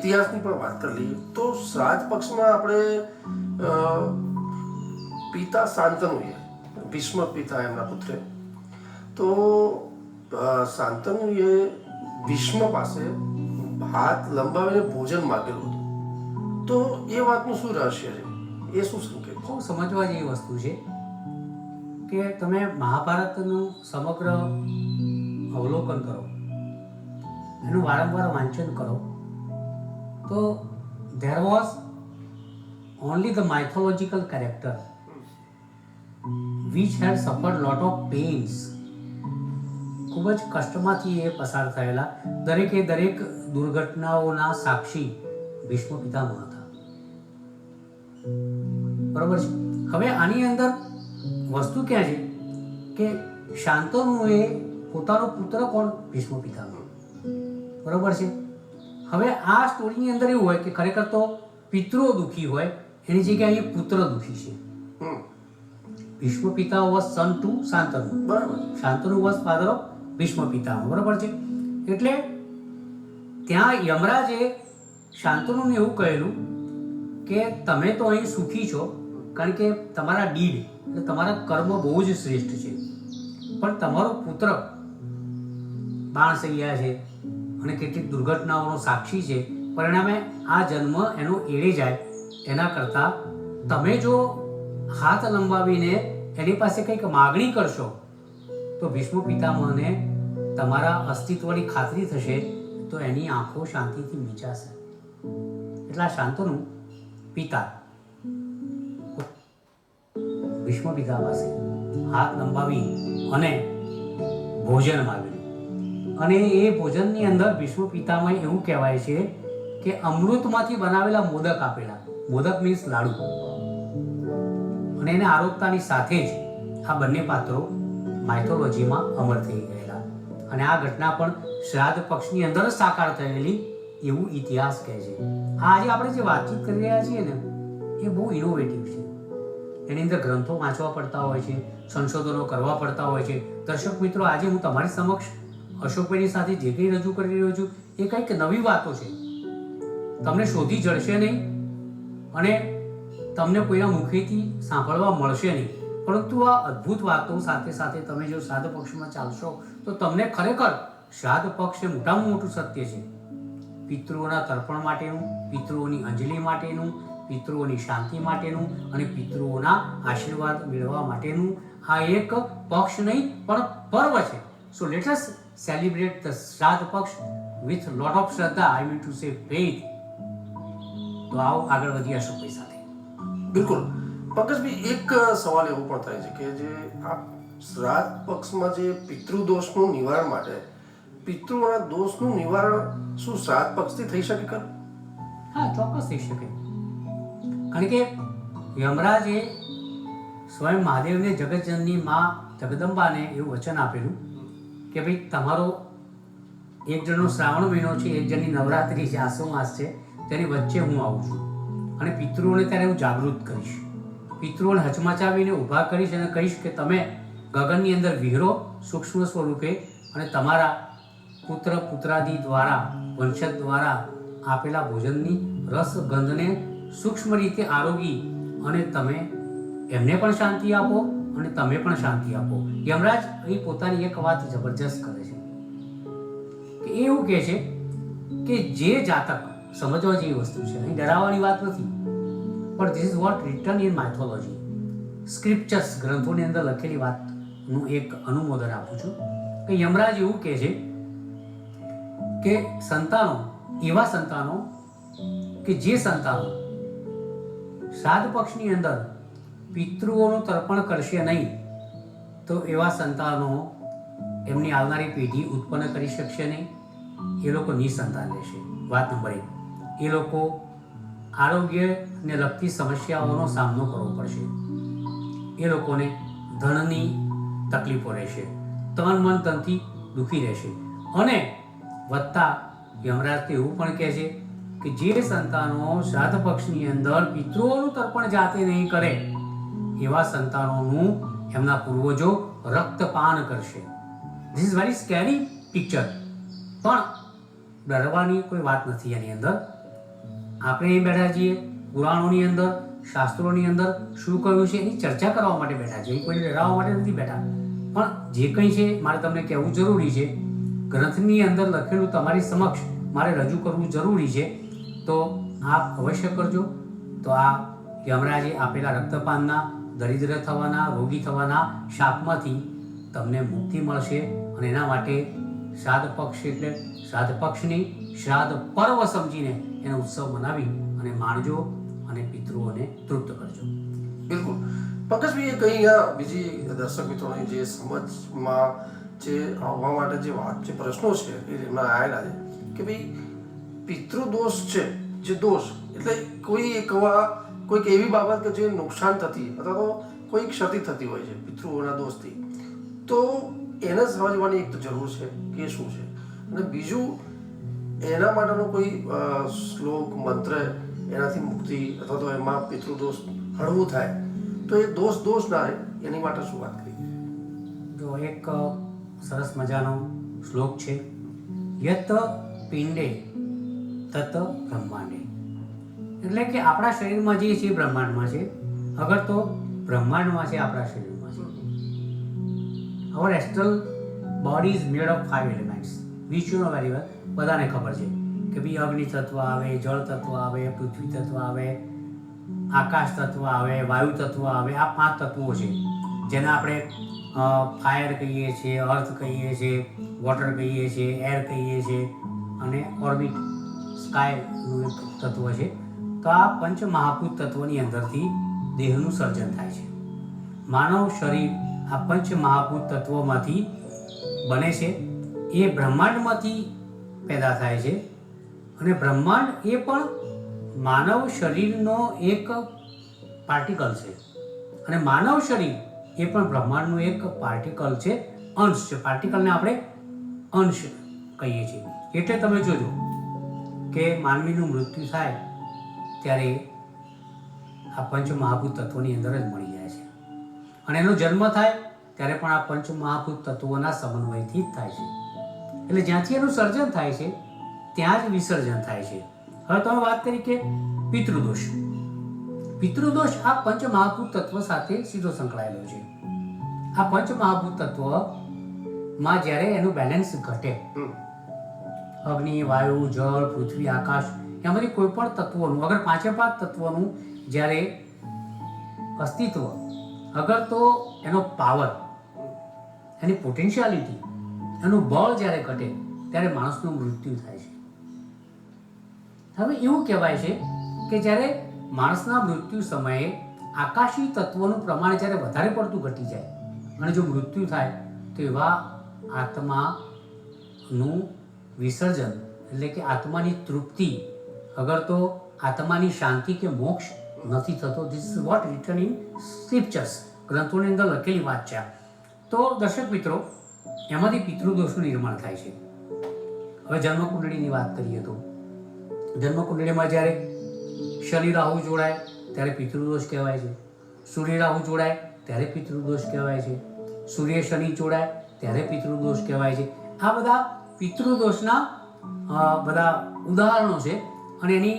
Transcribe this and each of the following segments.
ઇતિહાસની પણ વાત કરી લઈએ તો શ્રાદ્ધ પક્ષમાં આપણે પિતા શાંતનુએ, ભીષ્મ પિતા એમના પુત્રે, તો શાંતનુએ ભીષ્મ પાસે હાથ લંબાવીને ભોજન માગેલું હતું. તો એ વાતનું શું રહસ્ય છે, એ શું સંકેત? બહુ સમજવા જેવી વસ્તુ છે કે તમે મહાભારતનું સમગ્ર અવલોકન કરો, એનું વારંવાર વાંચન કરો, તો there was only the mythological character which had suffered lot of pains. ખૂબ જ કષ્ટમાંથી એ પસાર થયેલા, દરેકે દરેક દુર્ઘટનાઓના સાક્ષી ભીષ્મ પિતામહ હતા. બરોબર છે. હવે આની અંદર વસ્તુ ક્યાં છે કે શાંતનુએ પોતાનો પુત્ર કોણ? ભીષ્મ પિતામહ. બરોબર છે. હવે આ સ્ટોરીની અંદર એવું હોય કે ખરેખર તો પિતૃઓ દુઃખી હોય, એની જગ્યાએ અહીં પુત્ર દુઃખી છે. ભીષ્મ પિતા વોઝ સન ટુ શાંતનુ, બરાબર. Shantanu was father of Bhishma Pitamah. બરાબર છે. એટલે ત્યાં યમરાજે શાંતનુને એવું કહેલું કે તમે તો અહીં સુખી છો કારણ કે તમારા ડીડ એટલે તમારા કર્મ બહુ જ શ્રેષ્ઠ છે, પણ તમારો પુત્ર બાણસૈયા છે અને કેટલીક દુર્ઘટનાઓનો સાક્ષી છે, પરિણામે આ જન્મ એનો એળે જાય એના કરતાં તમે જો હાથ લંબાવીને એની પાસે કંઈક માગણી કરશો તો ભીષ્મ પિતામહને તમારા અસ્તિત્વની ખાતરી થશે, તો એની આંખો શાંતિથી મીચાશે. એટલા શાંતનુ પિતા ભીષ્મ પિતા પાસે હાથ લંબાવી અને ભોજન માગ્યું, અને એ ભોજનની અંદર ભીષ્મ પિતામહ એવું કહેવાય છે કે અમૃતમાંથી બનાવેલા મોદક આપેલા. મોદક મીન્સ લાડુ. અને એને આરોગતાની સાથે જ આ બંને પાત્રો માઇથોલોજીમાં અમર થઈ ગયેલા, અને આ ઘટના પણ શ્રાદ્ધ પક્ષની અંદર જ સાકાર થયેલી એવું ઇતિહાસ કહે છે. આજે આપણે જે વાતચીત કરી રહ્યા છીએ ને એ બહુ ઇનોવેટિવ છે. એની અંદર ગ્રંથો વાંચવા પડતા હોય છે, સંશોધનો કરવા પડતા હોય છે. દર્શક મિત્રો, આજે હું તમારી સમક્ષ અશોકભાઈની સાથે જે કંઈ રજૂ કરી રહ્યો છું એ કંઈક નવી વાતો છે, તમને શોધી જડશે નહીં અને તમને કોઈના મુખેથી સાંભળવા મળશે નહીં, પરંતુ આ અદ્ભુત વાતો સાથે સાથે તમે જો શ્રાદ્ધ પક્ષમાં ચાલશો તો તમને ખરેખર શ્રાદ્ધ પક્ષ એ મોટામાં મોટું સત્ય છે. પિતૃઓના તર્પણ માટેનું, પિતૃઓની અંજલિ માટેનું, પિતૃઓની શાંતિ માટેનું અને પિતૃઓના આશીર્વાદ મેળવવા માટેનું આ એક પક્ષ નહીં પણ પર્વ છે. So let us celebrate the શ્રાદ્ધ પક્ષ વિથ લોટ ઓફ શ્રદ્ધા, I mean to say faith. તો આવો આગળ વધીએ અશોકભાઈ સાથે. બિલકુલ. પંકજભાઈ, એક સવાલ એવો પણ થાય છે કે જે આ શ્રાદ્ધ પક્ષમાં જે પિતૃદોષનું નિવારણ માટે, પિતૃઓના દોષનું નિવારણ શું શ્રાદ્ધ પક્ષથી થઈ શકે ખરું? હા, ચોક્કસ થઈ શકે. કારણ કે યમરાજે સ્વયં મહાદેવને જગતજનની માં જગદંબાને એવું વચન આપેલું કે ભાઈ તમારો એક જણનો શ્રાવણ મહિનો છે, એક જણની નવરાત્રિ છે, આસો માસ છે, તેની વચ્ચે હું આવું છું અને પિતૃઓને ત્યારે હું જાગૃત કરીશ, પિતૃઓને હચમચાવીને ઊભા કરીશ અને કહીશ કે તમે ગગનની અંદર વિહરો સૂક્ષ્મ સ્વરૂપે અને તમારા પુત્ર પુત્રાદિ દ્વારા, વંશજ દ્વારા આપેલા ભોજનની રસ ગંધને સૂક્ષ્મ રીતે આરોગી અને તમે એમને પણ શાંતિ આપો અને તમે પણ શાંતિ આપો. યમરાજ અહીં પોતાની એક વાત જબરજસ્ત કરે છે કે એવું કહે છે કે જે જાતક, સમજવા જેવી વસ્તુ છે, અહીં ડરાવવાની વાત નથી, પણ this is what written in mythology, scriptures, ગ્રંથોની અંદર લખેલી વાતનું એક અનુમોદન આપું છું કે યમરાજ એવું કહે છે કે સંતાનો, એવા સંતાનો કે જે સંતાનો શ્રાદ્ધ પક્ષની અંદર પિતૃઓનું તર્પણ કરશે નહીં, તો એવા સંતાનો એમની આવનારી પેઢી ઉત્પન્ન કરી શકશે નહીં, એ લોકો નિસંતાન રહેશે. વાત નંબર 1. એ લોકો આરોગ્યને લગતી સમસ્યાઓનો સામનો કરવો પડશે, એ લોકોને ધનની તકલીફો રહેશે, તન મન ધનથી દુઃખી રહેશે, અને વધતા યમરાજ તો એવું પણ કહે છે કે જે સંતાનો શ્રાદ્ધ પક્ષની અંદર પિતૃઓનું તર્પણ જાતે નહીં કરે એવા સંતાનોનું એમના પૂર્વજો રક્તપાન કરશે. This is very scary picture, પણ ડરવાની કોઈ વાત નથી એની અંદર. આપણે અહીં બેઠા છીએ પુરાણોની અંદર, શાસ્ત્રોની અંદર શું કહ્યું છે એની ચર્ચા કરવા માટે બેઠા છે, કોઈને ડરાવવા માટે નથી બેઠા. પણ જે કંઈ છે મારે તમને કહેવું જરૂરી છે, ગ્રંથની અંદર લખેલું તમારી સમક્ષ મારે રજૂ કરવું જરૂરી છે. તો આપ અવશ્ય કરજો. તો આ યમરાજે આપેલા રક્તપાનના, દરિદ્ર થવાના, રોગી થવાના શાપમાંથી તમને મુક્તિ મળશે. અને એના માટે શ્રાદ્ધ પક્ષ એટલે શ્રાદ્ધ પક્ષની શ્રાદ્ધ પર્વ સમજીને એનો ઉત્સવ મનાવી અને માણજો અને પિતૃઓને તૃપ્ત કરજો. બિલકુલ. પંકજભાઈ, કંઈ અહીંયા બીજી દર્શક મિત્રોની જે સમજમાં જે આવવા માટે જે વાત, જે પ્રશ્નો છે એ એમના આવેલા છે કે ભાઈ પિતૃદોષ છે, જે દોષ એટલે કોઈક એવી બાબત કે જે નુકસાન થતી અથવા તો કોઈ ક્ષતિ થતી હોય છે પિતૃઓના દોષથી, તો એને સમજવાની એક તો જરૂર છે કે શું છે, અને બીજું એના માટેનો કોઈ શ્લોક, મંત્ર, એનાથી મુક્તિ અથવા તો એમાં પિતૃદોષ હળવું થાય તો એ દોષ ના રહે એની માટે શું વાત કરી? જો એક સરસ મજાનો શ્લોક છે, યત પિંડે તત બ્રહ્માંડે. એટલે કે આપણા શરીરમાં જે છે બ્રહ્માંડમાં છે, અગર તો બ્રહ્માંડમાં છે, આપણા શરીરમાં છે. our astral body is made of 5 elements, which you know very well. બધાને ખબર છે કે ભાઈ અગ્નિ તત્વ આવે, જળ તત્વ આવે, પૃથ્વી તત્વ આવે, આકાશ તત્વ આવે, વાયુ તત્વ આવે. આ 5 તત્વો છે જેને આપણે ફાયર કહીએ છીએ, અર્થ કહીએ છીએ, વોટર કહીએ છીએ, એર કહીએ છીએ, અને ઓર્બિટ સ્કાયનું એક તત્વ છે. તો આ પંચ મહાભૂત તત્વની અંદરથી દેહનું સર્જન થાય છે. માનવ શરીર આ પંચ મહાભૂત તત્વોમાંથી બને છે. એ બ્રહ્માંડમાંથી પેદા થાય છે, અને બ્રહ્માંડ એ પણ માનવ શરીરનો એક પાર્ટિકલ છે, અને માનવ શરીર એ પણ બ્રહ્માંડનું એક પાર્ટિકલ છે, અંશ છે. પાર્ટિકલને આપણે અંશ કહીએ છીએ. એટલે તમે જોજો કે માનવીનું મૃત્યુ થાય ત્યારે આ પંચ મહાભૂત તત્વોની અંદર જ મળી જાય છે, અને એનો જન્મ થાય ત્યારે પણ આ પંચ મહાભૂત તત્વોના સમન્વયથી જ થાય છે. એટલે જ્યાંથી એનું સર્જન થાય છે ત્યાં જ વિસર્જન થાય છે. હવે તમે વાત કરી કે પિતૃદોષ. પિતૃદોષ આ પંચ મહાભૂત તત્વ સાથે સીધો સંકળાયેલો છે. આ પંચ મહાભૂત તત્વમાં જ્યારે એનું બેલેન્સ ઘટે, અગ્નિ, વાયુ, જળ, પૃથ્વી, આકાશ, એમાંથી કોઈ પણ તત્વોનું, અગર 5 તત્વોનું જ્યારે અસ્તિત્વ, અગર તો એનો પાવર, એની પોટેન્શિયાલિટી, એનું બળ જ્યારે ઘટે ત્યારે માણસનું મૃત્યુ થાય છે. હવે એવું કહેવાય છે કે જ્યારે માણસના મૃત્યુ સમયે આકાશી તત્વોનું પ્રમાણ જ્યારે વધારે પડતું ઘટી જાય અને જો મૃત્યુ થાય તો એવા આત્માનું વિસર્જન એટલે કે આત્માની તૃપ્તિ, અગર તો આત્માની શાંતિ કે મોક્ષ નથી થતો. This is what written in scriptures, ગ્રંથોની અંદર લખેલી વાત છે. તો દર્શક મિત્રો, એમાંથી પિતૃદોષનું નિર્માણ થાય છે. હવે જન્મકુંડળીની વાત કરીએ તો જન્મકુંડળીમાં જ્યારે શનિ રાહુ જોડાય ત્યારે પિતૃદોષ કહેવાય છે. સૂર્ય રાહુ જોડાય ત્યારે પિતૃદોષ કહેવાય છે. સૂર્ય શનિ જોડાય ત્યારે પિતૃદોષ કહેવાય છે. આ બધા પિતૃદોષના બધા ઉદાહરણો છે, અને એની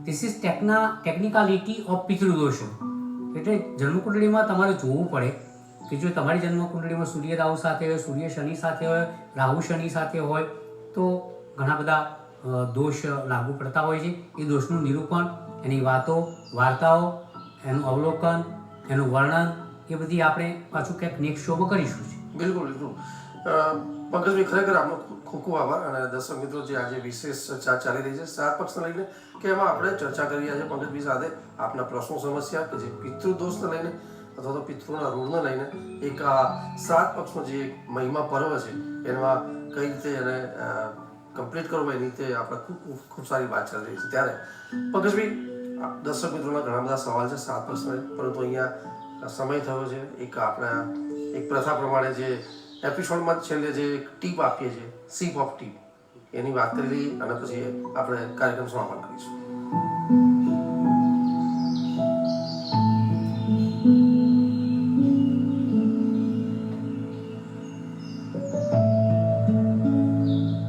ધીસ ઇઝ ટેકનિકાલિટી ઓફ પિતૃદોષ. એટલે જન્મકુંડળીમાં તમારે જોવું પડે કે જો તમારી જન્મકુંડળીમાં સૂર્ય રાહુ સાથે હોય, સૂર્ય શનિ સાથે હોય, રાહુ શનિ સાથે હોય તો ઘણા બધા દોષ લાગુ પડતા હોય છે. એ દોષનું નિરૂપણ, એની વાતો, વાર્તાઓ, એનું અવલોકન, એનું વર્ણન એ બધી આપણે પાછું ક્યાંક નેક્સ્ટ શોમાં કરીશું. બિલકુલ બિલકુલ. પંકજભાઈ, ખરેખર આપનો ખૂબ ખૂબ આભાર. અને દર્શક મિત્રો, જે આજે વિશેષ ચર્ચા ચાલી રહી છે શ્રાદ્ધ પક્ષને લઈને, કે એમાં આપણે ચર્ચા કરી આજે પંકજભાઈ સાથે આપના પ્રશ્નો, સમસ્યા કે જે પિતૃદોષને લઈને અથવા તો પિતૃના ઋણને લઈને એક આ શ્રાદ્ધ પક્ષનો જે મહિમા પર્વ છે એમાં કઈ રીતે એને કમ્પ્લીટ કરવો એની રીતે આપણે ખૂબ સારી વાત ચાલી રહી છે. ત્યારે પંકજભાઈ, દર્શક મિત્રોના ઘણા બધા સવાલ છે શ્રાદ્ધ પક્ષને, પરંતુ અહીંયા સમય થયો છે. એક પ્રથા પ્રમાણે જે એપિસોડમાં છેલ્લે જે ટીપ આપીએ છીએ, સીપ ઓફ ટીપ, એની વાત કરી લઈએ અને પછી આપણે કાર્યક્રમ સમાપન કરીશું.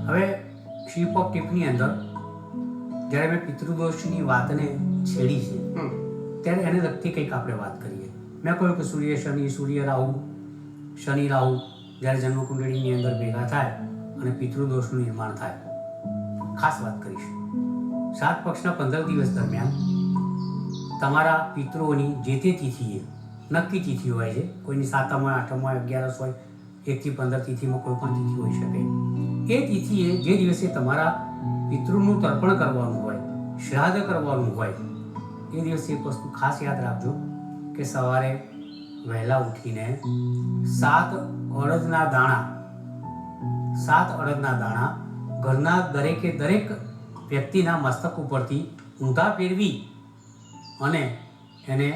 હવે શીપ ઓફ ટીપની અંદર જ્યારે મેં પિતૃદોષની વાતને છેડી છે હમ. ત્યારે એને લગતી કંઈક આપણે વાત કરીએ. મેં કહ્યું કે સૂર્ય શનિ, સૂર્ય રાહુ, શનિ રાહુ જ્યારે જન્મકુંડળીની અંદર ભેગા થાય અને પિતૃદોષનું નિર્માણ થાય, ખાસ વાત કરીશ. 7 પક્ષના 15 દિવસ દરમિયાન તમારા પિતૃઓની જે તે તિથિએ, નક્કી તિથિ હોય છે, કોઈની 7મ હોય, 8મ હોય, 11 હોય, 1 થી 15 તિથિમાં કોઈ પણ તિથિ હોઈ શકે. એ તિથિએ જે દિવસે તમારા પિતૃનું તર્પણ કરવાનું હોય, શ્રાદ્ધ કરવાનું હોય, એ દિવસે એક વસ્તુ ખાસ યાદ રાખજો કે સવારે વહેલા ઉઠીને 7 અડદના દાણા ઘરના દરેકે દરેક વ્યક્તિના મસ્તક ઉપરથી ઊંધા ફેરવી અને એને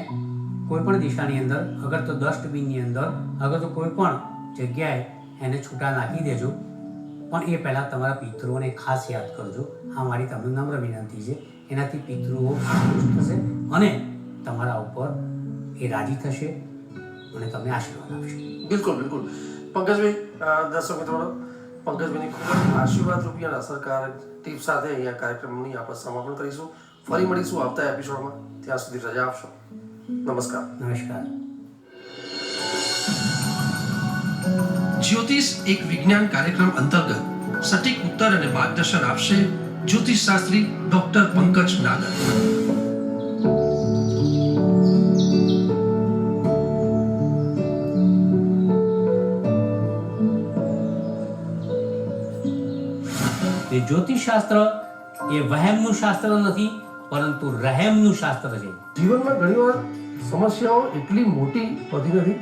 કોઈ પણ દિશાની અંદર, અગર તો ડસ્ટબિનની અંદર, અગર તો કોઈ પણ જગ્યાએ એને છૂટા નાખી દેજો. પણ એ પહેલાં તમારા પિતૃઓને ખાસ યાદ કરજો. આ મારી તમને નમ્ર વિનંતી છે. એનાથી પિતૃઓ ખુશ થશે અને તમારા ઉપર એ રાજી થશે અને તમને આશીર્વાદ આપશે. બિલકુલ બિલકુલ. પંકજભાઈ, દર્શક મિત્રો, પંકજભાઈની ખૂબ જ આશીર્વાદ રૂપી અને અસરકારક ટીપ સાથે અહીંયા કાર્યક્રમની આપણે સમાપન કરીશું. ફરી મળીશું આવતા એપિસોડમાં. ત્યાં સુધી રજા આપશો. નમસ્કાર. નમસ્કાર. જ્યોતિષ એક વિજ્ઞાન કાર્યક્રમ અંતર્ગત સટીક ઉત્તર અને માર્ગદર્શન આપશે જ્યોતિષ શાસ્ત્રી ડોક્ટર પંકજ નાગર. જ્યોતિષશાસ્ત્ર એ વહેમનું શાસ્ત્ર નથી, પરંતુ રહેમનું શાસ્ત્ર છે. જીવનમાં ઘણીવાર સમસ્યાઓ એટલી મોટી હોતી નથી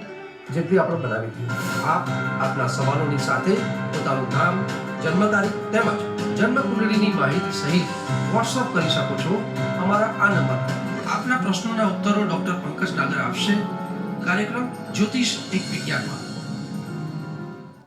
જેટલી આપણે બનાવી હતી. આપ આપના સવાલોની સાથે પોતાનું નામ, જન્મ તારીખ તેમજ જન્મ કુંડળીની માહિતી સહિત વોટ્સઅપ કરી શકો છો અમારા આ નંબર પર. આપના પ્રશ્નોના ઉત્તરો ડોક્ટર પંકજ નાગર આપશે. કાર્યક્રમ જ્યોતિષ એક વિજ્ઞાનમાં.